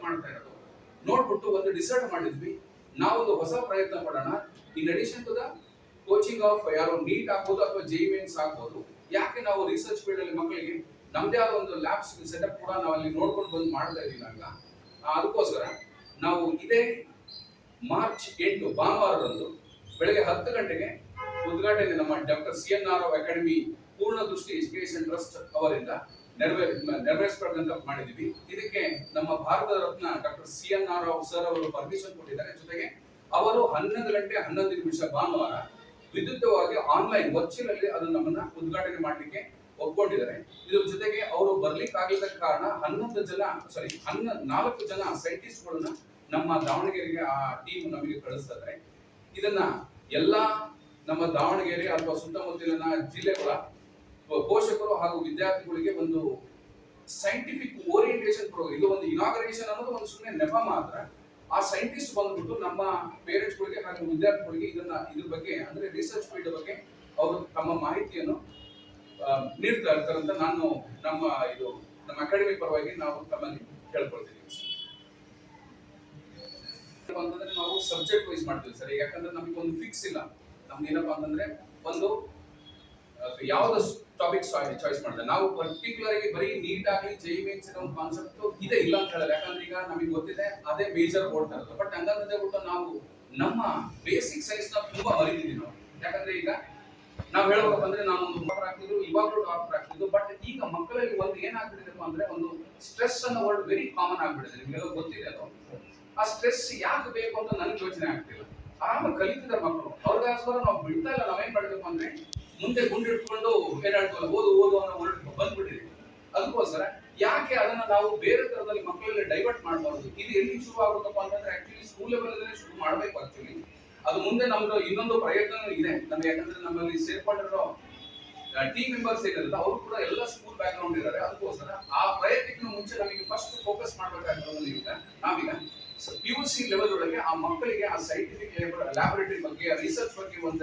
ಮಾಡ್ತಾ ಇರೋದು ನೋಡ್ಬಿಟ್ಟು ಒಂದು ಡಿಸೈಡ್ ಮಾಡಿದ್ವಿ, ನಾವೊಂದು ಹೊಸ ಪ್ರಯತ್ನ ಪಡೋಣ. In addition to the coaching of ಯಾರೋ ನೀಟ್ ಆಗ್ಬೋದು ಅಥವಾ ಜೆ ಮೇನ್ಸ್ ಆಗ್ಬೋದು, ಯಾಕೆ ನಾವು ರಿಸರ್ಚ್ ಫೀಲ್ಡ್ ಅಲ್ಲಿ ಮಕ್ಕಳಿಗೆ ನಮ್ದೇ ಆದ ಒಂದು ಲ್ಯಾಬ್ಸ್ ಸೆಟಪ್ ಕೂಡ ನಾವು ಅಲ್ಲಿ ನೋಡ್ಕೊಂಡು ಬಂದು ಮಾಡ್ತಾ ಇದೀವಿ ಅಲ್ಲ. ಅದಕ್ಕೋಸ್ಕರ ನಾವು ಇದೇ ಮಾರ್ಚ್ 8 ಭಾನುವಾರದಂದು ಬೆಳಗ್ಗೆ 10 ಗಂಟೆಗೆ ಉದ್ಘಾಟನೆ ನಮ್ಮ ಡಾಕ್ಟರ್ CNR ಅಕಾಡೆಮಿ ಪೂರ್ಣ ದೃಷ್ಟಿ ಎಜುಕೇಶನ್ ಟ್ರಸ್ಟ್ ಅವರಿಂದ ನೆರವೇರಿಸಬೇಕಂತ ಮಾಡಿದೀವಿ. ಇದಕ್ಕೆ ನಮ್ಮ Bharat Ratna doctor CNR sir ಅವರು ಪರ್ಮಿಷನ್ ಕೊಟ್ಟಿದ್ದಾರೆ. ಜೊತೆಗೆ ಅವರು 11 ಗಂಟೆ 11 ನಿಮಿಷ ಭಾನುವಾರ ವಿದ್ಯುಕ್ತವಾಗಿ ಆನ್ಲೈನ್ ವರ್ಚುವಲ್ ಅಲ್ಲಿ ಅದನ್ನು ನಮ್ಮನ್ನ ಉದ್ಘಾಟನೆ ಮಾಡಲಿಕ್ಕೆ ಒಪ್ಕೊಂಡಿದ್ದಾರೆ. ಇದ್ರ ಜೊತೆಗೆ ಅವರು ಬರ್ಲಿಕ್ಕೆ ಆಗದ ಕಾರಣ 4 ಜನ ಸೈಂಟಿಸ್ಟ್ಗಳನ್ನ ನಮ್ಮ ದಾವಣಗೆರೆಗೆ ಆ ಟೀಮ್ ನಮಗೆ ಕಳಿಸ್ತಾ ಇದ್ದಾರೆ. ಇದನ್ನ ಎಲ್ಲಾ ನಮ್ಮ ದಾವಣಗೆರೆ ಅಥವಾ ಸುತ್ತಮುತ್ತಲಿನ ಜಿಲ್ಲೆಗಳ ಪೋಷಕರು ಹಾಗೂ ವಿದ್ಯಾರ್ಥಿಗಳಿಗೆ ಒಂದು ಸೈಂಟಿಫಿಕ್ ಓರಿಯಂಟೇಷನ್ ಪ್ರೋಗ್ರಾಮ್, ಇದು ಒಂದು ಇನಾಗರೇಷನ್ ಅನ್ನೋದು ಒಂದು ಸುಮ್ಮನೆ ನೆಪ ಮಾತ್ರ. ಆ ಸೈಂಟಿಸ್ಟ್ ಬಂದ್ಬಿಟ್ಟು ನಮ್ಮ ಪೇರೆಂಟ್ಸ್ಗಳಿಗೆ ಹಾಗೂ ವಿದ್ಯಾರ್ಥಿಗಳಿಗೆ ಇದ್ರ ಬಗ್ಗೆ ಅಂದ್ರೆ ರಿಸರ್ಚ್ ಫೀಲ್ಡ್ ಬಗ್ಗೆ ಅವರು ತಮ್ಮ ಮಾಹಿತಿಯನ್ನು ನೀಡ್ತಾ ಇರ್ತಾರಂತ ನಾನು ನಮ್ಮ ಅಕಾಡೆಮಿ ಪರವಾಗಿ ನಾವು ತಮ್ಮಲ್ಲಿ ಕೇಳ್ಕೊಳ್ತೀವಿ. ಅಂತಂದ್ರೆ ನಾವು ಸಬ್ಜೆಕ್ಟ್ ವೈಸ್ ಮಾಡ್ತೀವಿ ಸರ್, ಯಾಕಂದ್ರೆ ನಮಗೆ ಒಂದು ಫಿಕ್ಸ್ ಇಲ್ಲ. ನಮ್ಗೆ ಏನಪ್ಪಾ ಅಂತಂದ್ರೆ ಒಂದು ಯಾವ್ದು ಟಾಪಿಕ್ ಚಾಯ್ಸ್ ಮಾಡಿದ್ರೆ ನಾವು ಪರ್ಟಿಕ್ಯುಲರ್ ಆಗಿ ಬರೀ ನೀಟ್ ಆಗಲಿ ಜೈ ಮೇನ್ಸ್ ಒಂದು ಕಾನ್ಸೆಪ್ಟ್ ಇದೆ ಇಲ್ಲ ಅಂತ ಹೇಳಿದ್ರೆ, ಯಾಕಂದ್ರೆ ಈಗ ನಮಗೆ ಗೊತ್ತಿದೆ ಅದೇ ಮೇಜರ್ ಓಡ್ತಾ ಇರೋದು. ಬಟ್ ಹಂಗಂದ್ರೆ ಬಿಟ್ಟು ನಾವು ನಮ್ಮ ಬೇಸಿಕ್ ಸೈನ್ಸ್ ನ ತುಂಬಾ ಮರಿದೀವಿ ನಾವು. ಯಾಕಂದ್ರೆ ಈಗ ನಾವು ಹೇಳ್ಬೇಕಪ್ಪ ಅಂದ್ರೆ ನಾನೊಂದು ಡಾಕ್ಟರ್ ಆಗ್ತಿದ್ರು, ಇವಾಗಲೂ ಡಾಕ್ಟರ್ ಆಗ್ತಿದ್ರು. ಬಟ್ ಈಗ ಮಕ್ಕಳಲ್ಲಿ ಒಂದು ಏನಾಗ್ಬಿಟ್ಟಿದೆಪ್ಪ ಅಂದ್ರೆ ಒಂದು ಸ್ಟ್ರೆಸ್ ಅನ್ನೋ ವರ್ಡ್ ವೆರಿ ಕಾಮನ್ ಆಗ್ಬಿಟ್ಟಿದೆ. ನಿಮ್ಗೆಲ್ಲ ಗೊತ್ತಿದೆ ಅದು. ಆ ಸ್ಟ್ರೆಸ್ ಯಾಕೆ ಬೇಕು ಅಂತ ನನಗೆ ಯೋಚನೆ ಆಗ್ತಿಲ್ಲ. ಆರಾಮಾಗಿ ಕಲಿತಿದ್ದಾರೆ ಮಕ್ಕಳು. ಅವ್ರಿಗೋಸ್ಕರ ನಾವು ಬಿಡ್ತಾ ಇಲ್ಲ. ನಾವೇನ್ ಮಾಡ್ಬೇಕು ಅಂದ್ರೆ ಮುಂದೆ ಗುಂಡಿಟ್ಕೊಂಡು ಏನಾಡ್ತಲ್ಲ ಓದು ಅನ್ನೋ ವರ್ಡ್ ಬಂದ್ಬಿಟ್ಟಿದೆ. ಅದಕ್ಕೋಸ್ಕರ ಯಾಕೆ ಅದನ್ನ ನಾವು ಬೇರೆ ತರದಲ್ಲಿ ಮಕ್ಕಳಲ್ಲಿ ಡೈವರ್ಟ್ ಮಾಡಬಾರ್ದು. ಇದು ಎಲ್ಲಿ ಶುರು ಆಗುತ್ತಪ್ಪ ಅಂತಂದ್ರೆ ಆಕ್ಚುಲಿ ಸ್ಕೂಲ್ ಲೆವೆಲ್ ಅಲ್ಲೇ ಶುರು ಮಾಡ್ಬೇಕು. ಆಕ್ಚುಲಿ ಅದು ಮುಂದೆ ನಮ್ದು ಇನ್ನೊಂದು ಪ್ರಯತ್ನ ಇದೆ ನಮ್ಗೆ. ಯಾಕಂದ್ರೆ ನಮ್ಮಲ್ಲಿ ಸೇರ್ಕೊಂಡಿರೋ ಟೀಮ್ ಮೆಂಬರ್ಸ್ ಏನಿರುತ್ತೆ ಅವರು ಕೂಡ ಎಲ್ಲ ಸ್ಕೂಲ್ ಬ್ಯಾಕ್ ಗ್ರೌಂಡ್ ಇದ್ದಾರೆ. ಅದಕ್ಕೋಸ್ಕರ ಆ ಪ್ರಯತ್ನಕ್ಕಿಂತ ಮುಂಚೆ ನಮಗೆ ಫಸ್ಟ್ ಫೋಕಸ್ ಮಾಡ್ಬೇಕಾಗಿರೋದು ನಾವೀಗ PUC ಲೆವೆಲ್ ಒಳಗೆ ಆ ಮಕ್ಕಳಿಗೆ ಆ ಸೈಂಟಿಫಿಕ್ ಲ್ಯಾಬೊರೇಟರಿ ಬಗ್ಗೆ ರಿಸರ್ಚ್ ಬಗ್ಗೆ ಒಂದು